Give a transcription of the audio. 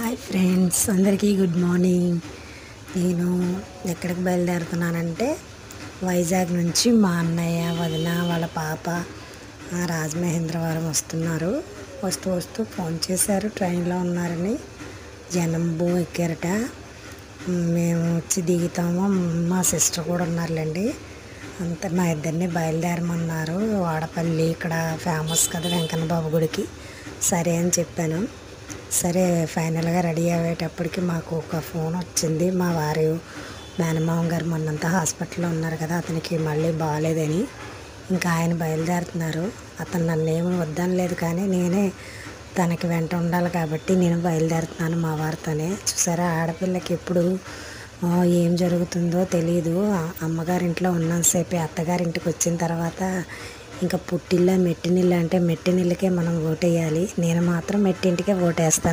Hi friends, అందరికీ good morning. నేను ఎక్కడికి బయలుదేరుతున్నానంటే వైజాగ్ నుంచి మా అన్నయ్య, వదిన, వాళ్ళ పాప రాజమహేంద్రవరం వస్తున్నారు. వస్తూ వస్తూ ఫోన్ చేశారు, ట్రైన్లో ఉన్నారని. జనంబు ఎక్కారట. మేము వచ్చి దిగుతాము. మా సిస్టర్ కూడా ఉన్నారులేండి. అంతా మా ఇద్దరిని బయలుదేరమన్నారు. వాడపల్లి ఇక్కడ ఫేమస్ కదా వెంకన్న బాబు గుడికి. సరే అని చెప్పాను. సరే ఫైనల్గా రెడీ అయ్యేటప్పటికి మాకు ఒక ఫోన్ వచ్చింది. మా వారు మేనమామ గారు మొన్నంతా హాస్పిటల్లో ఉన్నారు కదా, అతనికి మళ్ళీ బాగాలేదని ఇంకా ఆయన బయలుదేరుతున్నారు. అతను నన్ను ఏమి వద్దనలేదు, కానీ నేనే తనకి వెంట ఉండాలి కాబట్టి నేను బయలుదేరుతున్నాను మా వారితోనే. చూసారా, ఆడపిల్లకి ఎప్పుడు ఏం జరుగుతుందో తెలియదు. అమ్మగారింట్లో ఉన్నంతసేపే అత్తగారింటికి వచ్చిన తర్వాత ఇంకా పుట్టిల్లా మెట్టినిల్లు అంటే మెట్టినిళ్ళకే మనం ఓటేయాలి. నేను మాత్రం మెట్టింటికే ఓటేస్తాను.